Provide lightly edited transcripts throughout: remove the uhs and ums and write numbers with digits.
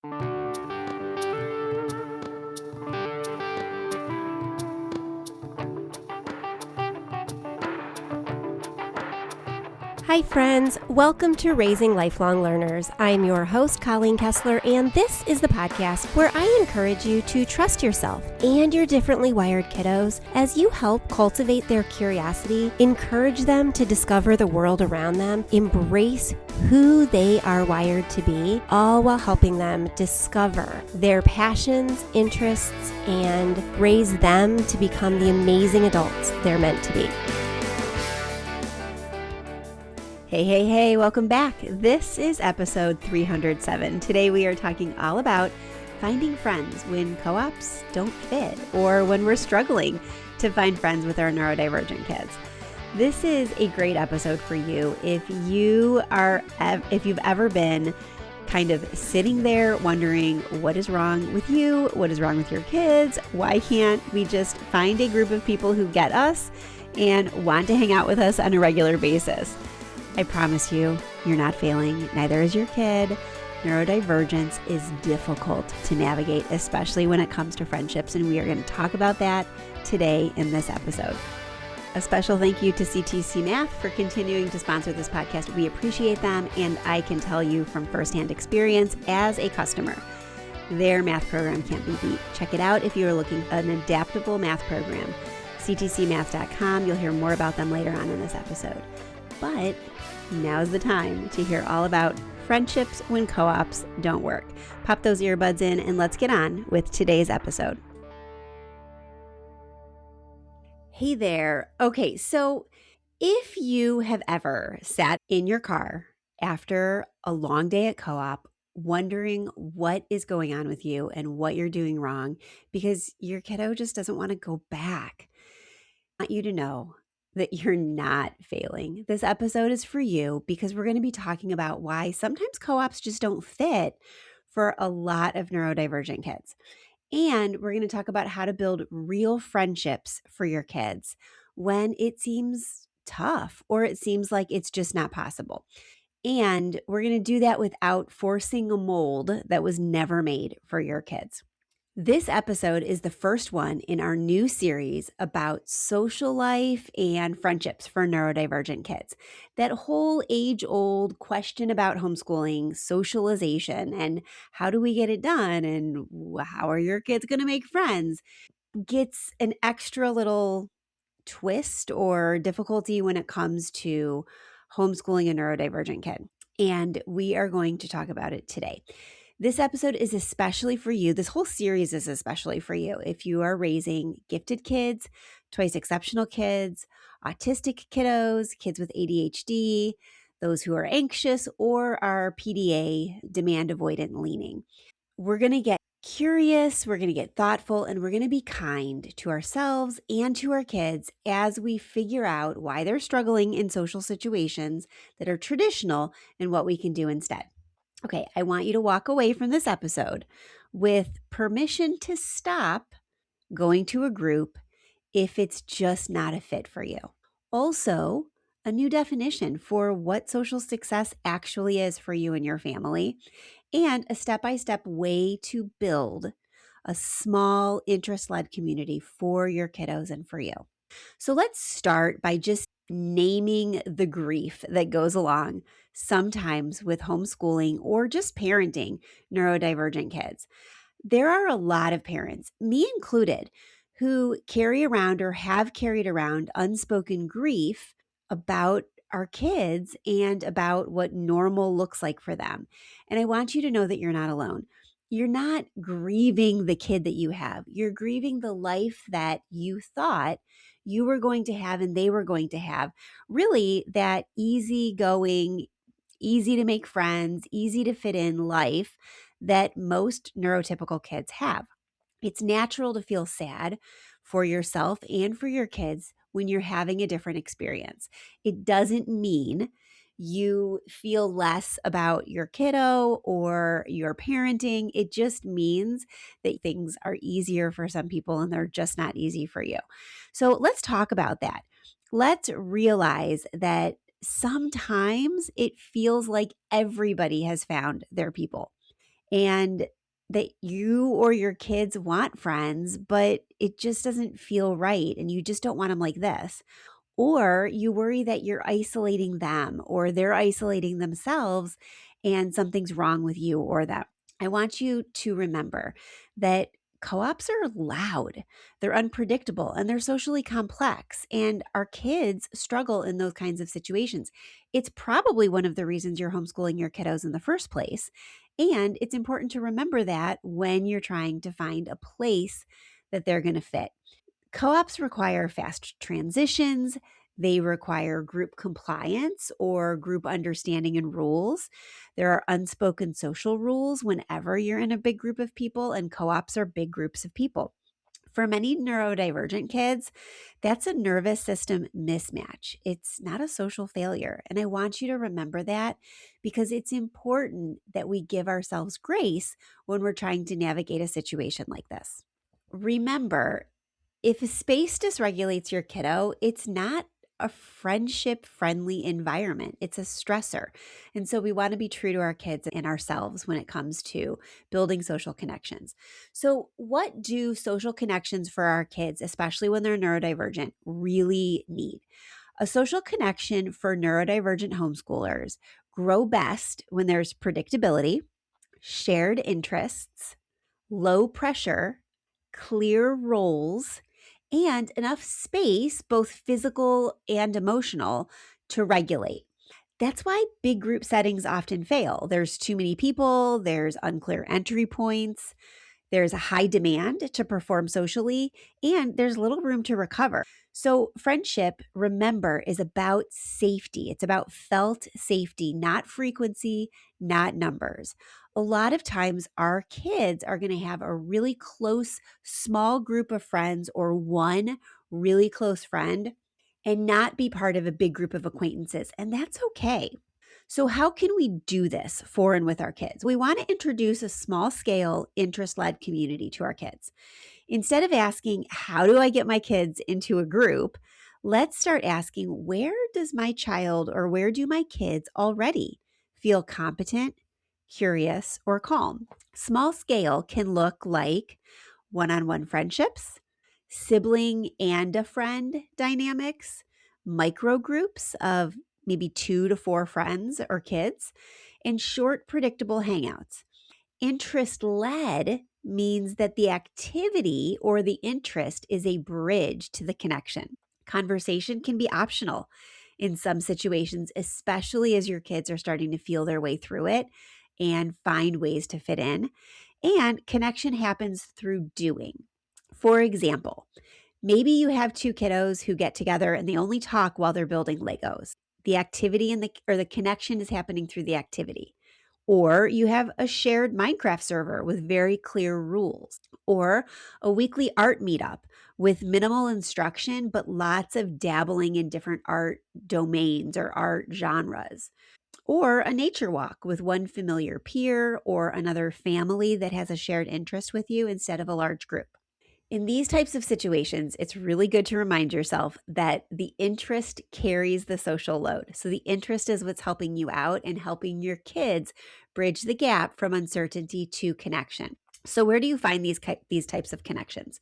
Hi friends, welcome to Raising Lifelong Learners. I'm your host, Colleen Kessler, and this is the podcast where I encourage you to trust yourself and your differently wired kiddos as you help cultivate their curiosity, encourage them to discover the world around them, embrace who they are wired to be, all while helping them discover their passions, interests, and raise them to become the amazing adults they're meant to be. Hey, welcome back. This is episode 307. Today we are talking all about finding friends when co-ops don't fit or when we're struggling to find friends with our neurodivergent kids. This is a great episode for you if you've ever been kind of sitting there wondering what is wrong with you, what is wrong with your kids, why can't we just find a group of people who get us and want to hang out with us on a regular basis. I promise you, you're not failing. Neither is your kid. Neurodivergence is difficult to navigate, especially when it comes to friendships, and we are going to talk about that today in this episode. A special thank you to CTC Math for continuing to sponsor this podcast. We appreciate them, and I can tell you from firsthand experience as a customer, their math program can't be beat. Check it out if you're looking for an adaptable math program. ctcmath.com. You'll hear more about them later on in this episode. But now's the time to hear all about friendships when co-ops don't work. Pop those earbuds in and let's get on with today's episode. Hey there. Okay, so if you have ever sat in your car after a long day at co-op wondering what is going on with you and what you're doing wrong because your kiddo just doesn't want to go back, I want you to know that you're not failing. This episode is for you because we're going to be talking about why sometimes co-ops just don't fit for a lot of neurodivergent kids. And we're going to talk about how to build real friendships for your kids when it seems tough or it seems like it's just not possible. And we're going to do that without forcing a mold that was never made for your kids. This episode is the first one in our new series about social life and friendships for neurodivergent kids. That whole age-old question about homeschooling, socialization, and how do we get it done, and how are your kids going to make friends, gets an extra little twist or difficulty when it comes to homeschooling a neurodivergent kid. And we are going to talk about it today. This episode is especially for you. This whole series is especially for you if you are raising gifted kids, twice exceptional kids, autistic kiddos, kids with ADHD, those who are anxious or are PDA, demand avoidant leaning. We're going to get curious, we're going to get thoughtful, and we're going to be kind to ourselves and to our kids as we figure out why they're struggling in social situations that are traditional and what we can do instead. Okay, I want you to walk away from this episode with permission to stop going to a group if it's just not a fit for you. Also, a new definition for what social success actually is for you and your family, and a step-by-step way to build a small interest-led community for your kiddos and for you. So let's start by just naming the grief that goes along sometimes with homeschooling or just parenting neurodivergent kids. There are a lot of parents, me included, who carry around or have carried around unspoken grief about our kids and about what normal looks like for them. And I want you to know that you're not alone. You're not grieving the kid that you have. You're grieving the life that you thought you were going to have and they were going to have. Really, that easygoing, easy to make friends, easy to fit in life that most neurotypical kids have. It's natural to feel sad for yourself and for your kids when you're having a different experience. It doesn't mean you feel less about your kiddo or your parenting. It just means that things are easier for some people and they're just not easy for you. So let's talk about that. Let's realize that sometimes it feels like everybody has found their people. and that you or your kids want friends, but it just doesn't feel right and you just don't want them like this. Or you worry that you're isolating them or they're isolating themselves and something's wrong with you or them. I want you to remember that co-ops are loud, they're unpredictable, and they're socially complex. And our kids struggle in those kinds of situations. It's probably one of the reasons you're homeschooling your kiddos in the first place. And it's important to remember that when you're trying to find a place that they're going to fit. Co-ops require fast transitions. They require group compliance or group understanding and rules. There are unspoken social rules whenever you're in a big group of people, and co-ops are big groups of people. For many neurodivergent kids, that's a nervous system mismatch. It's not a social failure. And I want you to remember that because it's important that we give ourselves grace when we're trying to navigate a situation like this. Remember, if a space dysregulates your kiddo, it's not a friendship friendly environment. It's a stressor. And so we want to be true to our kids and ourselves when it comes to building social connections. So, what do social connections for our kids, especially when they're neurodivergent, really need? A social connection for neurodivergent homeschoolers grow best when there's predictability, shared interests, low pressure, clear roles, and enough space, both physical and emotional, to regulate. That's why big group settings often fail. There's too many people, there's unclear entry points, there's a high demand to perform socially, and there's little room to recover. So, friendship, remember, is about safety. It's about felt safety, not frequency, not numbers. A lot of times, our kids are going to have a really close, small group of friends or one really close friend and not be part of a big group of acquaintances. And that's okay. So, how can we do this for and with our kids? We want to introduce a small scale, interest led community to our kids. Instead of asking, how do I get my kids into a group? Let's start asking, where does my child or where do my kids already feel competent, curious, or calm? Small scale can look like one on one friendships, sibling and a friend dynamics, micro groups of maybe 2 to 4 friends or kids, and short, predictable hangouts. Interest led means that the activity or the interest is a bridge to the connection. Conversation can be optional in some situations, especially as your kids are starting to feel their way through it and find ways to fit in. And connection happens through doing. For example, maybe you have 2 kiddos who get together and they only talk while they're building Legos. The activity and the connection is happening through the activity. Or you have a shared Minecraft server with very clear rules, or a weekly art meetup with minimal instruction, but lots of dabbling in different art domains or art genres, or a nature walk with one familiar peer or another family that has a shared interest with you instead of a large group. In these types of situations, it's really good to remind yourself that the interest carries the social load. So the interest is what's helping you out and helping your kids bridge the gap from uncertainty to connection. So where do you find these types of connections?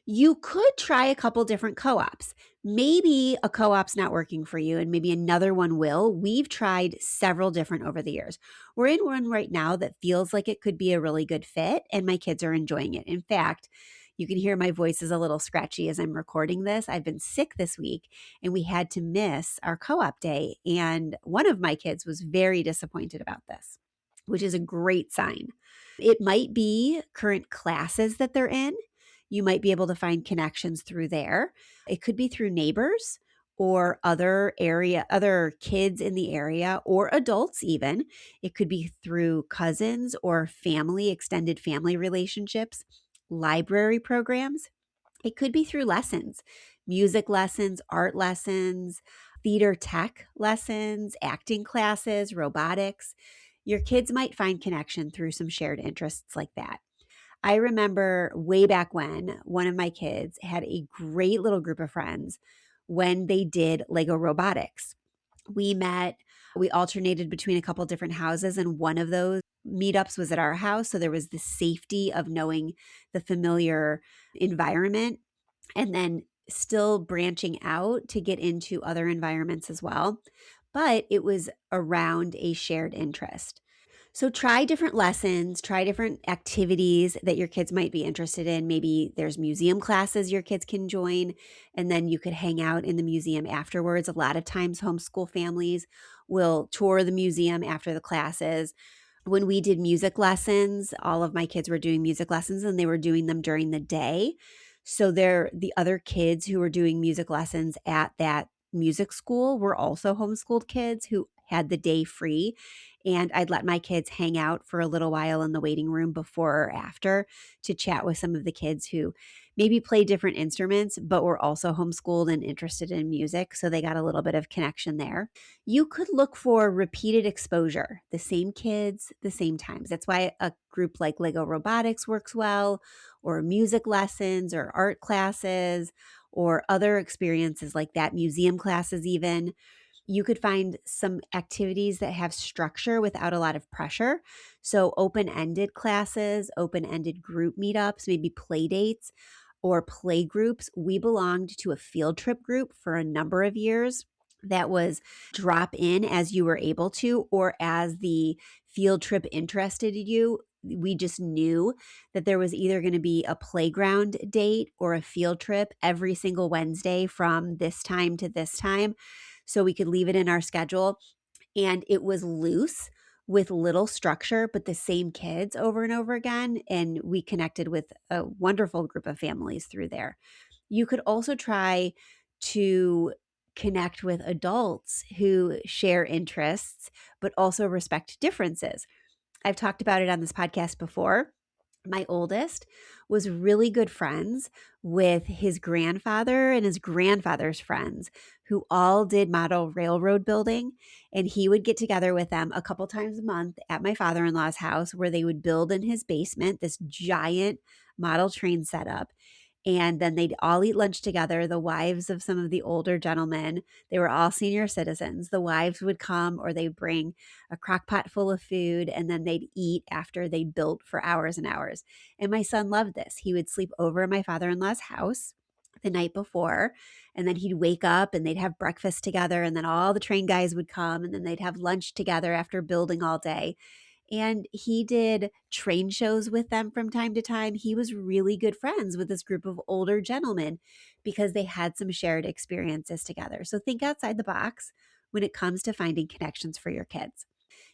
You could try a couple different co-ops. Maybe a co-op's not working for you and maybe another one will. We've tried several different over the years. We're in one right now that feels like it could be a really good fit and my kids are enjoying it. In fact, you can hear my voice is a little scratchy as I'm recording this. I've been sick this week and we had to miss our co-op day. And one of my kids was very disappointed about this, which is a great sign. It might be current classes that they're in. You might be able to find connections through there. It could be through neighbors or other kids in the area or adults even. It could be through cousins or extended family relationships, library programs. It could be through lessons, music lessons, art lessons, theater tech lessons, acting classes, robotics. Your kids might find connection through some shared interests like that. I remember way back when one of my kids had a great little group of friends when they did Lego robotics. We alternated between a couple different houses, and one of those meetups was at our house. So there was the safety of knowing the familiar environment, and then still branching out to get into other environments as well. But it was around a shared interest. So try different lessons, try different activities that your kids might be interested in. Maybe there's museum classes your kids can join, and then you could hang out in the museum afterwards. A lot of times, homeschool families will tour the museum after the classes. When we did music lessons, all of my kids were doing music lessons and they were doing them during the day. So the other kids who were doing music lessons at that music school were also homeschooled kids who had the day free. And I'd let my kids hang out for a little while in the waiting room before or after to chat with some of the kids who maybe play different instruments, but were also homeschooled and interested in music. So they got a little bit of connection there. You could look for repeated exposure, the same kids, the same times. That's why a group like Lego Robotics works well, or music lessons, or art classes, or other experiences like that, museum classes even. You could find some activities that have structure without a lot of pressure. So open-ended classes, open-ended group meetups, maybe play dates or play groups. We belonged to a field trip group for a number of years that was drop in as you were able to, or as the field trip interested you. We just knew that there was either going to be a playground date or a field trip every single Wednesday from this time to this time. So we could leave it in our schedule. And it was loose with little structure, but the same kids over and over again. And we connected with a wonderful group of families through there. You could also try to connect with adults who share interests, but also respect differences. I've talked about it on this podcast before. My oldest was really good friends with his grandfather and his grandfather's friends, who all did model railroad building. And he would get together with them a couple times a month at my father-in-law's house, where they would build in his basement this giant model train setup. And then they'd all eat lunch together. The wives of some of the older gentlemen, they were all senior citizens. The wives would come, or they'd bring a crock pot full of food, and then they'd eat after they built for hours and hours. And my son loved this. He would sleep over at my father-in-law's house the night before, and then he'd wake up and they'd have breakfast together, and then all the train guys would come, and then they'd have lunch together after building all day. And he did train shows with them from time to time. He was really good friends with this group of older gentlemen because they had some shared experiences together. So think outside the box when it comes to finding connections for your kids.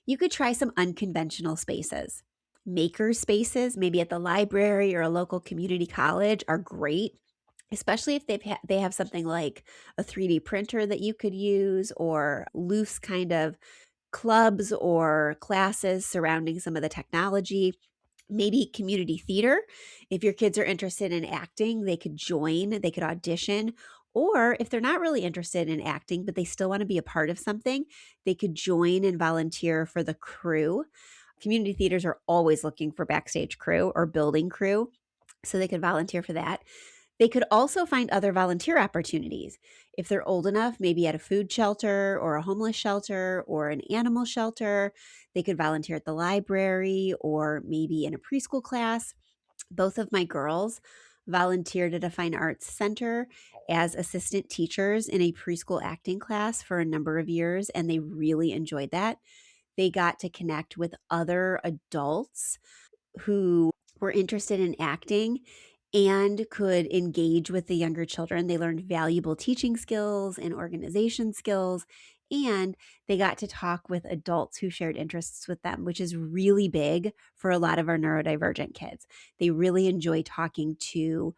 You could try some unconventional spaces. Maker spaces, maybe at the library or a local community college, are great, especially if they have something like a 3D printer that you could use, or loose kind of clubs or classes surrounding some of the technology. Maybe community theater. If your kids are interested in acting, they could join, they could audition. Or if they're not really interested in acting, but they still want to be a part of something, they could join and volunteer for the crew. Community theaters are always looking for backstage crew or building crew, so they could volunteer for that. They could also find other volunteer opportunities. If they're old enough, maybe at a food shelter or a homeless shelter or an animal shelter. They could volunteer at the library or maybe in a preschool class. Both of my girls volunteered at a fine arts center as assistant teachers in a preschool acting class for a number of years, and they really enjoyed that. They got to connect with other adults who were interested in acting and could engage with the younger children. They learned valuable teaching skills and organization skills, and they got to talk with adults who shared interests with them, which is really big for a lot of our neurodivergent kids. They really enjoy talking to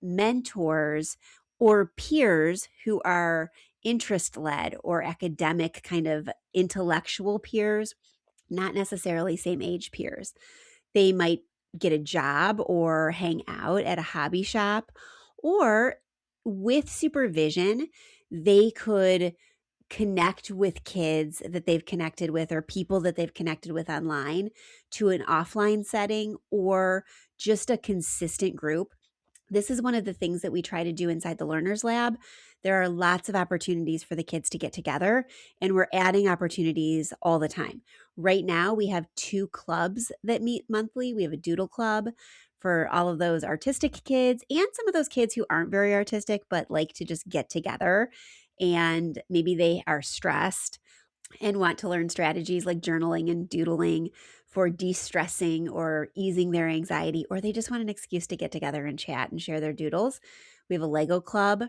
mentors or peers who are interest-led or academic, kind of intellectual peers, not necessarily same age peers. They might get a job or hang out at a hobby shop, or with supervision, they could connect with kids that they've connected with or people that they've connected with online to an offline setting, or just a consistent group This is one of the things that we try to do inside the Learners Lab. There are lots of opportunities for the kids to get together, and we're adding opportunities all the time. Right now, we have 2 clubs that meet monthly. We have a doodle club for all of those artistic kids and some of those kids who aren't very artistic but like to just get together, and maybe they are stressed and want to learn strategies like journaling and doodling for de-stressing or easing their anxiety, or they just want an excuse to get together and chat and share their doodles. We have a Lego club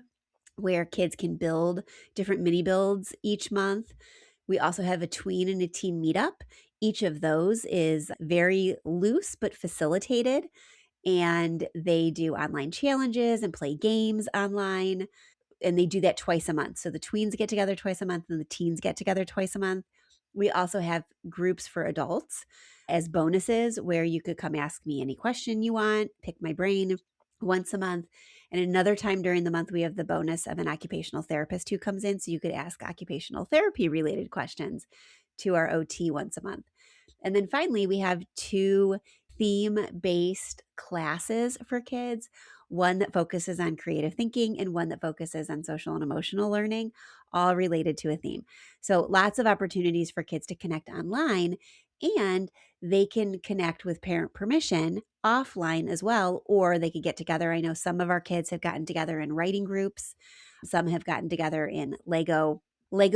where kids can build different mini builds each month. We also have a tween and a teen meetup. Each of those is very loose but facilitated, and they do online challenges and play games online, and they do that twice a month. So the tweens get together twice a month and the teens get together twice a month. We also have groups for adults as bonuses where you could come ask me any question you want, pick my brain once a month. And another time during the month, we have the bonus of an occupational therapist who comes in. So you could ask occupational therapy related questions to our OT once a month. And then finally, we have 2 theme-based classes for kids, one that focuses on creative thinking and one that focuses on social and emotional learning, all related to a theme. So lots of opportunities for kids to connect online, and they can connect with parent permission offline as well, or they could get together. I know some of our kids have gotten together in writing groups. Some have gotten together in Lego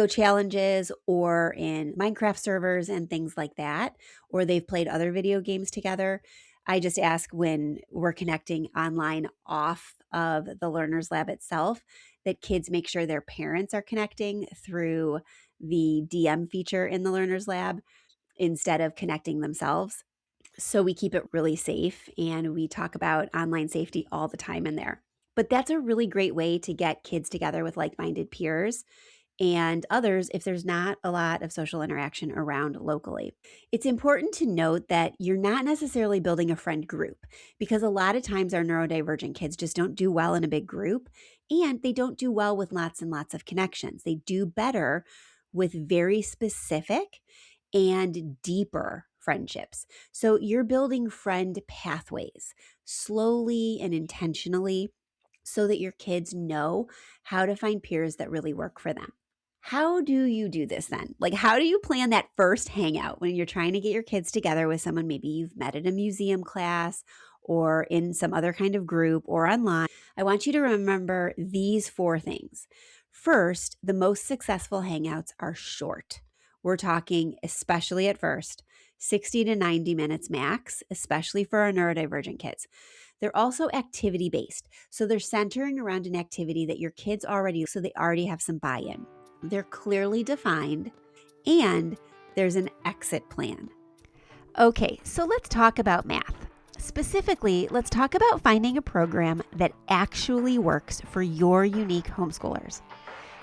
challenges or in Minecraft servers and things like that, or they've played other video games together. I just ask when we're connecting online off of the Learners Lab itself that kids make sure their parents are connecting through the DM feature in the Learners Lab instead of connecting themselves. So we keep it really safe, and we talk about online safety all the time in there. But that's a really great way to get kids together with like-minded peers and others if there's not a lot of social interaction around locally. It's important to note that you're not necessarily building a friend group, because a lot of times our neurodivergent kids just don't do well in a big group, and they don't do well with lots and lots of connections. They do better with very specific and deeper friendships. So you're building friend pathways slowly and intentionally so that your kids know how to find peers that really work for them. How do you do this then? Like, how do you plan that first hangout when you're trying to get your kids together with someone maybe you've met at a museum class or in some other kind of group or online? I want you to remember these 4 things. First, the most successful hangouts are short. We're talking, especially at first, 60 to 90 minutes max, especially for our neurodivergent kids. They're also activity-based, so they're centering around an activity that your kids so they already have some buy-in. They're clearly defined, and there's an exit plan. Okay, so let's talk about math. Specifically, let's talk about finding a program that actually works for your unique homeschoolers.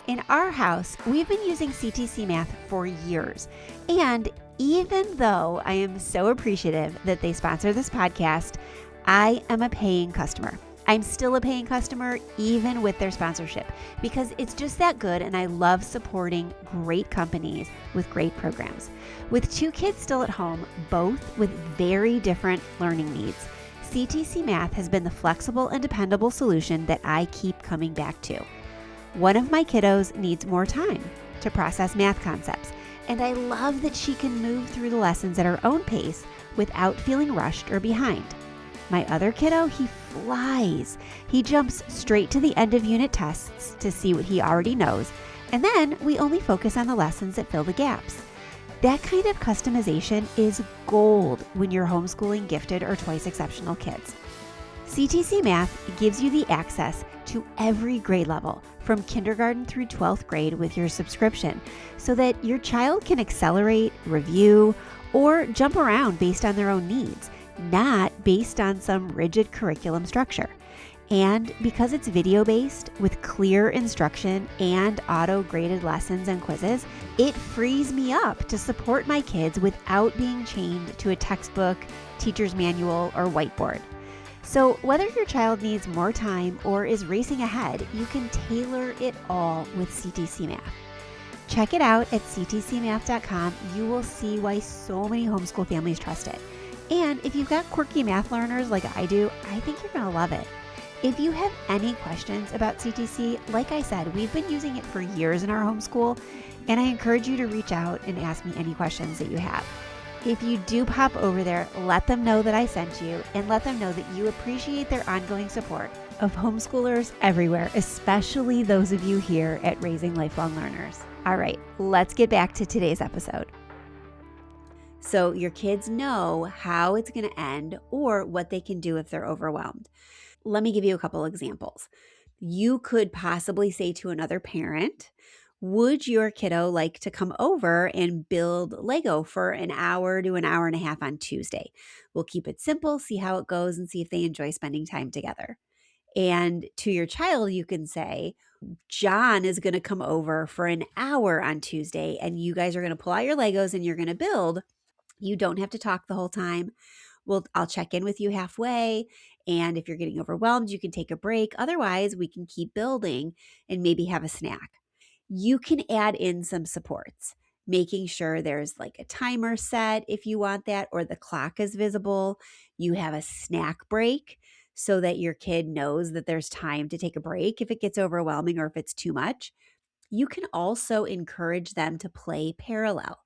In our house, we've been using CTC Math for years, and even though I am so appreciative that they sponsor this podcast, I am a paying customer. I'm still a paying customer even with their sponsorship because it's just that good, and I love supporting great companies with great programs. With 2 kids still at home, both with very different learning needs, CTC Math has been the flexible and dependable solution that I keep coming back to. One of my kiddos needs more time to process math concepts, and I love that she can move through the lessons at her own pace without feeling rushed or behind. My other kiddo, he flies. He jumps straight to the end of unit tests to see what he already knows, and then we only focus on the lessons that fill the gaps. That kind of customization is gold when you're homeschooling gifted or twice exceptional kids. CTC Math gives you the access to every grade level from kindergarten through 12th grade with your subscription so that your child can accelerate, review, or jump around based on their own needs, not based on some rigid curriculum structure. And because it's video-based with clear instruction and auto-graded lessons and quizzes, it frees me up to support my kids without being chained to a textbook, teacher's manual, or whiteboard. So whether your child needs more time or is racing ahead, you can tailor it all with CTC Math. Check it out at ctcmath.com. You will see why so many homeschool families trust it. And if you've got quirky math learners like I do, I think you're going to love it. If you have any questions about CTC, like I said, we've been using it for years in our homeschool, and I encourage you to reach out and ask me any questions that you have. If you do pop over there, let them know that I sent you and let them know that you appreciate their ongoing support of homeschoolers everywhere, especially those of you here at Raising Lifelong Learners. All right, let's get back to today's episode. So your kids know how it's going to end or what they can do if they're overwhelmed. Let me give you a couple examples. You could possibly say to another parent, would your kiddo like to come over and build Lego for an hour to an hour and a half on Tuesday? We'll keep it simple, see how it goes, and see if they enjoy spending time together. And to your child, you can say, John is going to come over for an hour on Tuesday, and you guys are going to pull out your Legos and you're going to build. You don't have to talk the whole time. I'll check in with you halfway. And if you're getting overwhelmed, you can take a break. Otherwise, we can keep building and maybe have a snack. You can add in some supports, making sure there's like a timer set if you want that, or the clock is visible. You have a snack break so that your kid knows that there's time to take a break if it gets overwhelming or if it's too much. You can also encourage them to play parallel.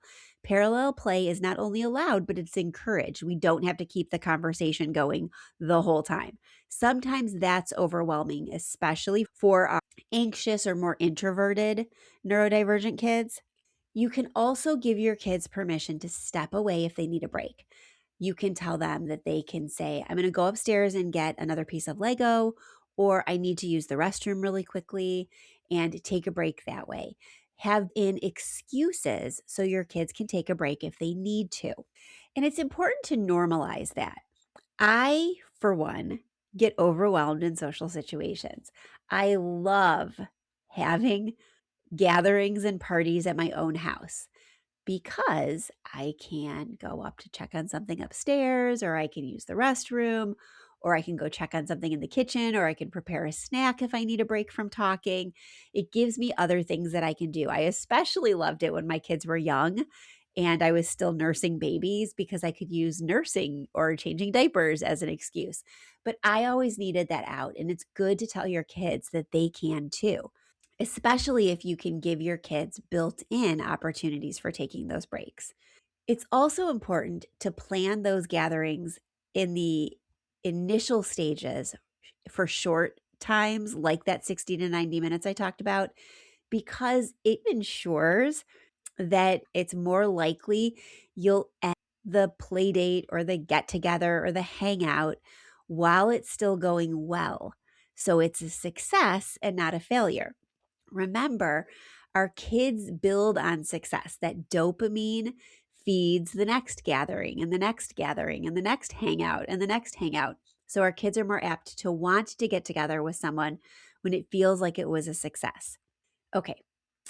Parallel play is not only allowed, but it's encouraged. We don't have to keep the conversation going the whole time. Sometimes that's overwhelming, especially for our anxious or more introverted neurodivergent kids. You can also give your kids permission to step away if they need a break. You can tell them that they can say, I'm going to go upstairs and get another piece of Lego, or I need to use the restroom really quickly, and take a break that way. Have in excuses so your kids can take a break if they need to. And it's important to normalize that. I, for one, get overwhelmed in social situations. I love having gatherings and parties at my own house, because I can go up to check on something upstairs, or I can use the restroom, or I can go check on something in the kitchen, or I can prepare a snack if I need a break from talking. It gives me other things that I can do. I especially loved it when my kids were young and I was still nursing babies, because I could use nursing or changing diapers as an excuse. But I always needed that out, and it's good to tell your kids that they can too, especially if you can give your kids built-in opportunities for taking those breaks. It's also important to plan those gatherings in the initial stages for short times, like that 60 to 90 minutes I talked about, because it ensures that it's more likely you'll end the play date or the get together or the hangout while it's still going well. So it's a success and not a failure. Remember, our kids build on success. That dopamine feeds the next gathering and the next gathering and the next hangout and the next hangout. So our kids are more apt to want to get together with someone when it feels like it was a success. Okay,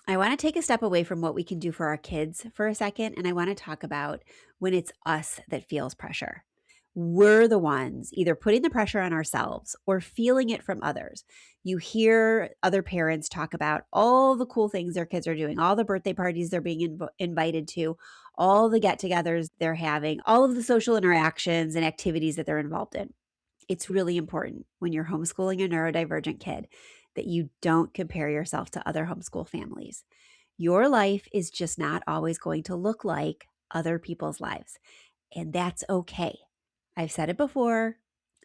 I want to take a step away from what we can do for our kids for a second, and I want to talk about when it's us that feels pressure. We're the ones either putting the pressure on ourselves or feeling it from others. You hear other parents talk about all the cool things their kids are doing, all the birthday parties they're being invited to, all the get-togethers they're having, all of the social interactions and activities that they're involved in. It's really important when you're homeschooling a neurodivergent kid that you don't compare yourself to other homeschool families. Your life is just not always going to look like other people's lives, and that's okay. I've said it before,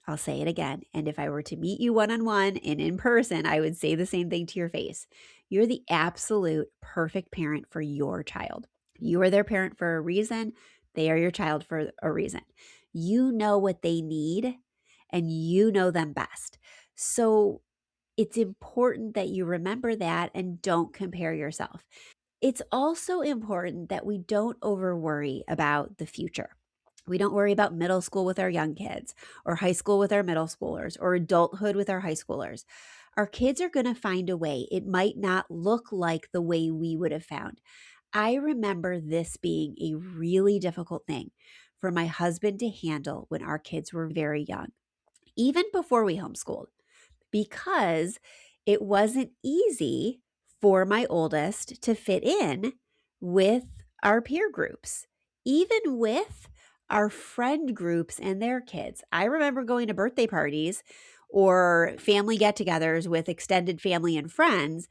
I'll say it again. And if I were to meet you one-on-one and in person, I would say the same thing to your face. You're the absolute perfect parent for your child. You are their parent for a reason. They are your child for a reason. You know what they need and you know them best. So it's important that you remember that and don't compare yourself. It's also important that we don't over worry about the future. We don't worry about middle school with our young kids, or high school with our middle schoolers, or adulthood with our high schoolers. Our kids are going to find a way. It might not look like the way we would have found. I remember this being a really difficult thing for my husband to handle when our kids were very young, even before we homeschooled, because it wasn't easy for my oldest to fit in with our peer groups, even with our friend groups and their kids. I remember going to birthday parties or family get-togethers with extended family and friends.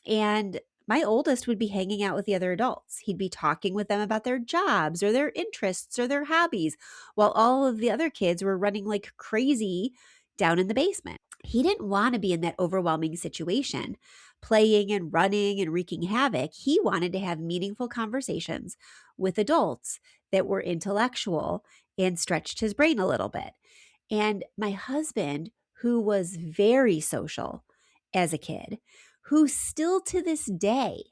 And my oldest would be hanging out with the other adults. He'd be talking with them about their jobs or their interests or their hobbies, while all of the other kids were running like crazy down in the basement. He didn't want to be in that overwhelming situation, playing and running and wreaking havoc. He wanted to have meaningful conversations with adults that were intellectual and stretched his brain a little bit. And my husband, who was very social as a kid, who still to this day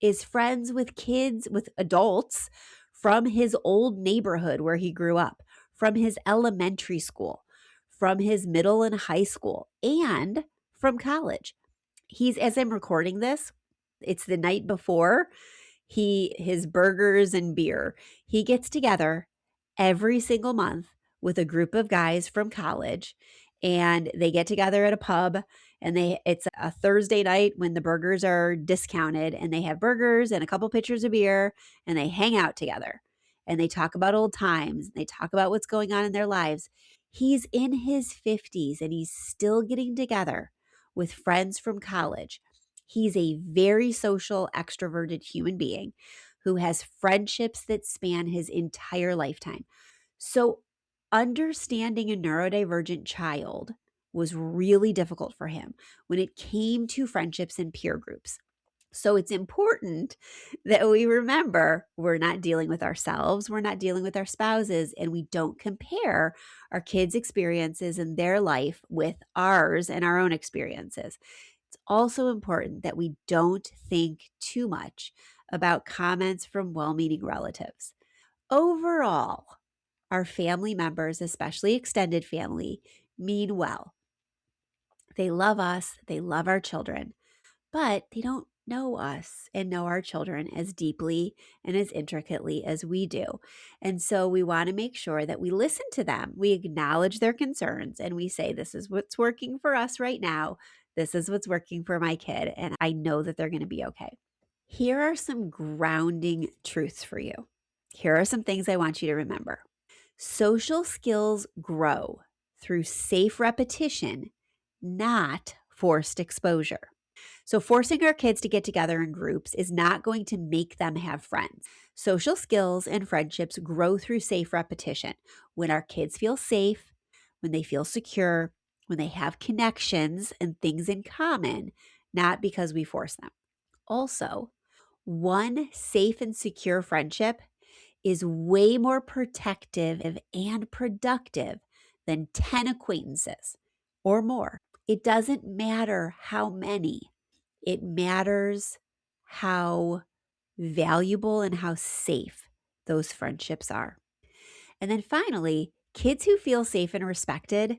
is friends with kids, with adults from his old neighborhood where he grew up, from his elementary school, from his middle and high school, and from college. As I'm recording this, it's the night before his burgers and beer. He gets together every single month with a group of guys from college, and they get together at a pub, and it's a Thursday night when the burgers are discounted, and they have burgers and a couple pitchers of beer, and they hang out together and they talk about old times. They talk about what's going on in their lives. He's in his 50s and he's still getting together with friends from college. He's a very social, extroverted human being who has friendships that span his entire lifetime. So, understanding a neurodivergent child was really difficult for him when it came to friendships and peer groups. So, it's important that we remember we're not dealing with ourselves, we're not dealing with our spouses, and we don't compare our kids' experiences in their life with ours and our own experiences. It's also important that we don't think too much about comments from well meaning relatives. Overall, our family members, especially extended family, mean well. They love us, they love our children, but they don't know us and know our children as deeply and as intricately as we do. And so we want to make sure that we listen to them. We acknowledge their concerns and we say, this is what's working for us right now. This is what's working for my kid. And I know that they're going to be okay. Here are some grounding truths for you. Here are some things I want you to remember. Social skills grow through safe repetition, not forced exposure. So, forcing our kids to get together in groups is not going to make them have friends. Social skills and friendships grow through safe repetition. When our kids feel safe, when they feel secure, when they have connections and things in common, not because we force them. Also, one safe and secure friendship is way more protective and productive than 10 acquaintances or more. It doesn't matter how many, it matters how valuable and how safe those friendships are. And then finally, kids who feel safe and respected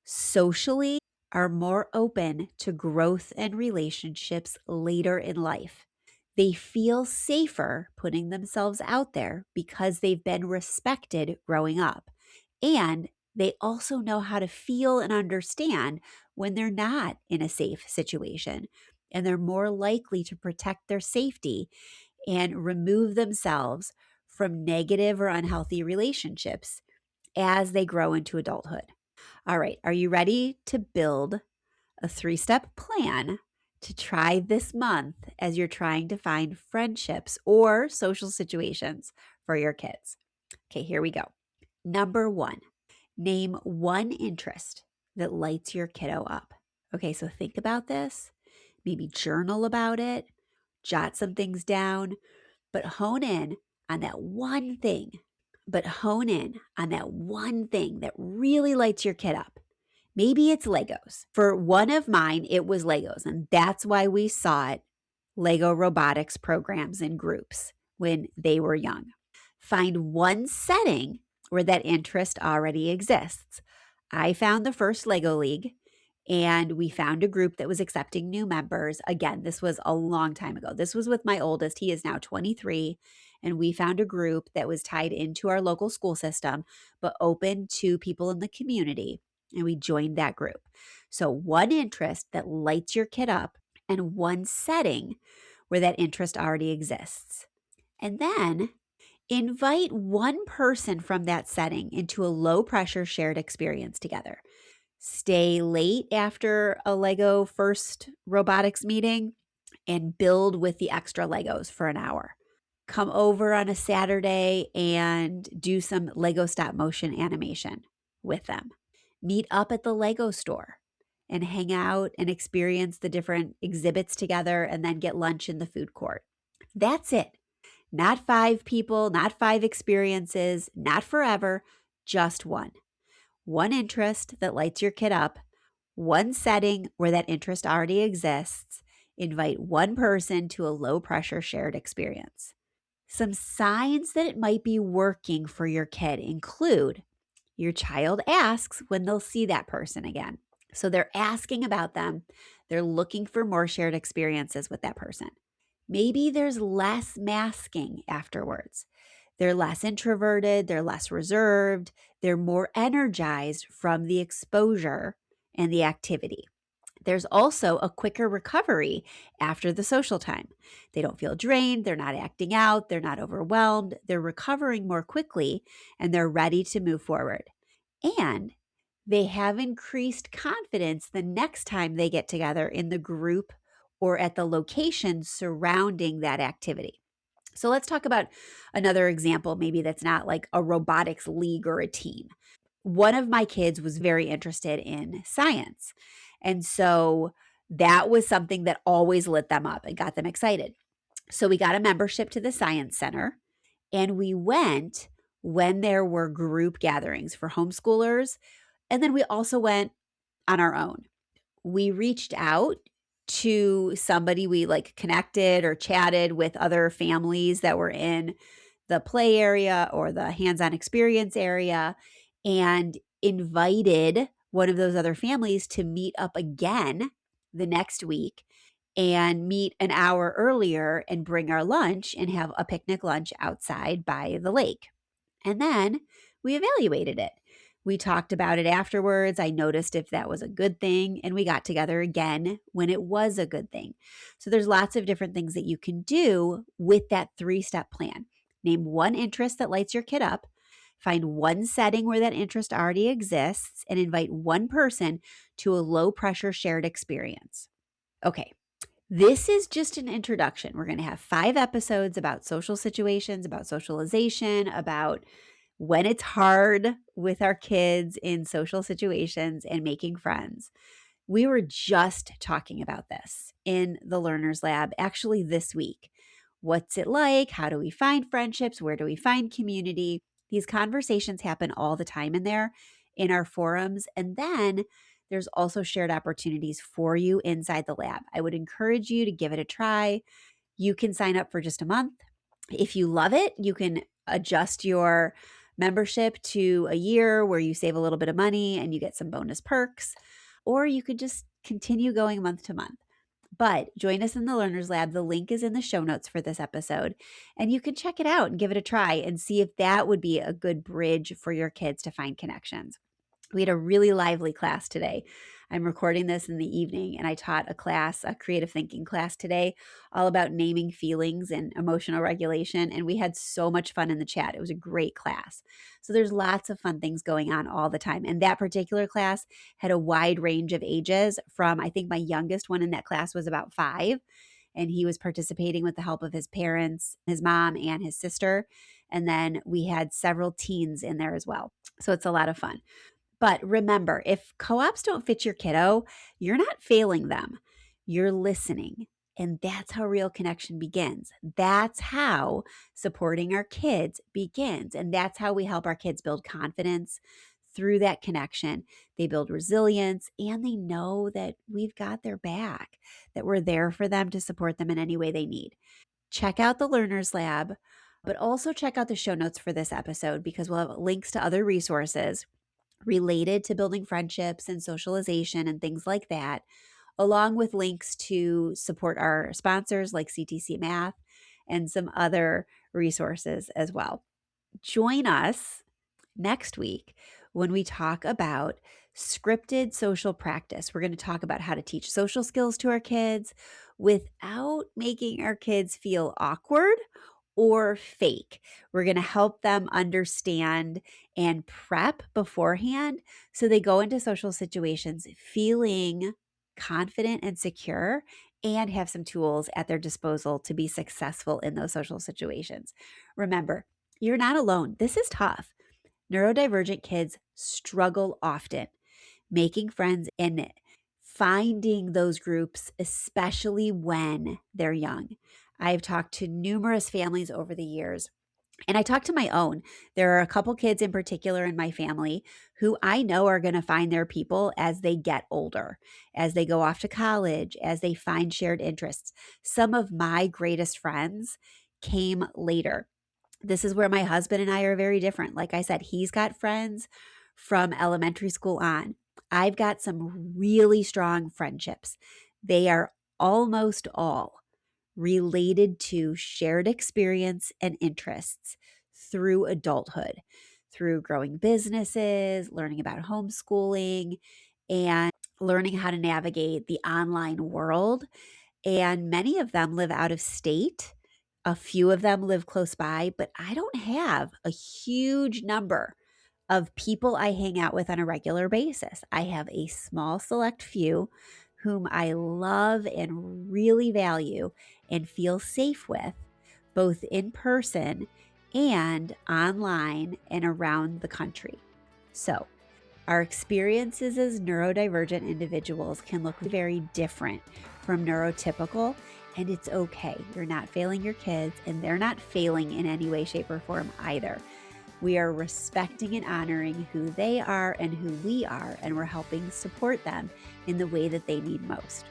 socially are more open to growth and relationships later in life. They feel safer putting themselves out there because they've been respected growing up. And they also know how to feel and understand when they're not in a safe situation. And they're more likely to protect their safety and remove themselves from negative or unhealthy relationships as they grow into adulthood. All right, are you ready to build a 3-step plan to try this month as you're trying to find friendships or social situations for your kids? Okay, here we go. Number 1, name one interest that lights your kiddo up. Okay, so think about this, maybe journal about it, jot some things down, but hone in on that one thing. That really lights your kid up. Maybe it's Legos. For one of mine, it was Legos, and that's why we sought Lego robotics programs in groups when they were young. Find one setting where that interest already exists. I found the first Lego League, and we found a group that was accepting new members. Again, this was a long time ago. This was with my oldest. He is now 23, and we found a group that was tied into our local school system, but open to people in the community. And we joined that group. So one interest that lights your kid up and one setting where that interest already exists. And then invite one person from that setting into a low pressure shared experience together. Stay late after a Lego first robotics meeting and build with the extra Legos for an hour. Come over on a Saturday and do some Lego stop motion animation with them. Meet up at the Lego store and hang out and experience the different exhibits together and then get lunch in the food court. That's it. Not 5 people, not 5 experiences, not forever, just one. One interest that lights your kid up, one setting where that interest already exists. Invite one person to a low pressure shared experience. Some signs that it might be working for your kid include your child asks when they'll see that person again. So they're asking about them. They're looking for more shared experiences with that person. Maybe there's less masking afterwards. They're less introverted, they're less reserved, they're more energized from the exposure and the activity. There's also a quicker recovery after the social time. They don't feel drained, they're not acting out, they're not overwhelmed, they're recovering more quickly, and they're ready to move forward. And they have increased confidence the next time they get together in the group or at the location surrounding that activity. So let's talk about another example, maybe that's not like a robotics league or a team. One of my kids was very interested in science. And so that was something that always lit them up and got them excited. So we got a membership to the Science Center and we went when there were group gatherings for homeschoolers. And then we also went on our own. We reached out to somebody, we like connected or chatted with other families that were in the play area or the hands-on experience area and invited one of those other families to meet up again the next week and meet an hour earlier and bring our lunch and have a picnic lunch outside by the lake. And then we evaluated it. We talked about it afterwards. I noticed if that was a good thing, and we got together again when it was a good thing. So there's lots of different things that you can do with that 3-step plan. Name one interest that lights your kid up, find one setting where that interest already exists, and invite one person to a low pressure shared experience. Okay. This is just an introduction. We're going to have 5 episodes about social situations, about socialization, about when it's hard with our kids in social situations and making friends. We were just talking about this in the Learners Lab actually this week. What's it like? How do we find friendships? Where do we find community? These conversations happen all the time in there in our forums. And then there's also shared opportunities for you inside the lab. I would encourage you to give it a try. You can sign up for just a month. If you love it, you can adjust your membership to a year where you save a little bit of money and you get some bonus perks, or you could just continue going month to month. But join us in the Learners Lab. The link is in the show notes for this episode, and you can check it out and give it a try and see if that would be a good bridge for your kids to find connections. We had a really lively class today. I'm recording this in the evening, and I taught a class, a creative thinking class today, all about naming feelings and emotional regulation. And we had so much fun in the chat. It was a great class. So there's lots of fun things going on all the time. And that particular class had a wide range of ages from, I think my youngest one in that class was about 5. And he was participating with the help of his parents, his mom, and his sister. And then we had several teens in there as well. So it's a lot of fun. But remember, if co-ops don't fit your kiddo, you're not failing them. You're listening. And that's how real connection begins. That's how supporting our kids begins. And that's how we help our kids build confidence through that connection. They build resilience and they know that we've got their back, that we're there for them to support them in any way they need. Check out the Learners Lab, but also check out the show notes for this episode because we'll have links to other resources related to building friendships and socialization and things like that, along with links to support our sponsors like CTC Math and some other resources as well. Join us next week when we talk about scripted social practice. We're going to talk about how to teach social skills to our kids without making our kids feel awkward or fake. We're going to help them understand and prep beforehand so they go into social situations feeling confident and secure and have some tools at their disposal to be successful in those social situations. Remember, you're not alone. This is tough. Neurodivergent kids struggle often making friends and finding those groups, especially when they're young. I've talked to numerous families over the years, and I talked to my own. There are a couple kids in particular in my family who I know are going to find their people as they get older, as they go off to college, as they find shared interests. Some of my greatest friends came later. This is where my husband and I are very different. Like I said, he's got friends from elementary school on. I've got some really strong friendships. They are almost all related to shared experience and interests through adulthood, through growing businesses, learning about homeschooling, and learning how to navigate the online world. And many of them live out of state. A few of them live close by, but I don't have a huge number of people I hang out with on a regular basis. I have a small select few whom I love and really value and feel safe with, both in person and online and around the country. So, our experiences as neurodivergent individuals can look very different from neurotypical, and it's okay. You're not failing your kids, and they're not failing in any way, shape, or form either. We are respecting and honoring who they are and who we are, and we're helping support them in the way that they need most.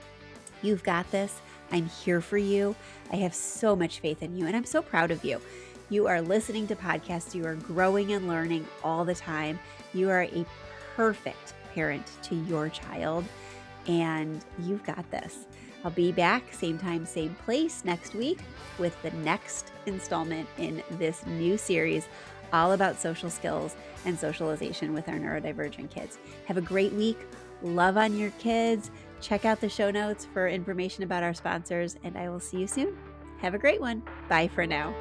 You've got this. I'm here for you. I have so much faith in you, and I'm so proud of you. You are listening to podcasts. You are growing and learning all the time. You are a perfect parent to your child, and you've got this. I'll be back same time, same place next week with the next installment in this new series all about social skills and socialization with our neurodivergent kids. Have a great week. Love on your kids. Check out the show notes for information about our sponsors, and I will see you soon. Have a great one. Bye for now.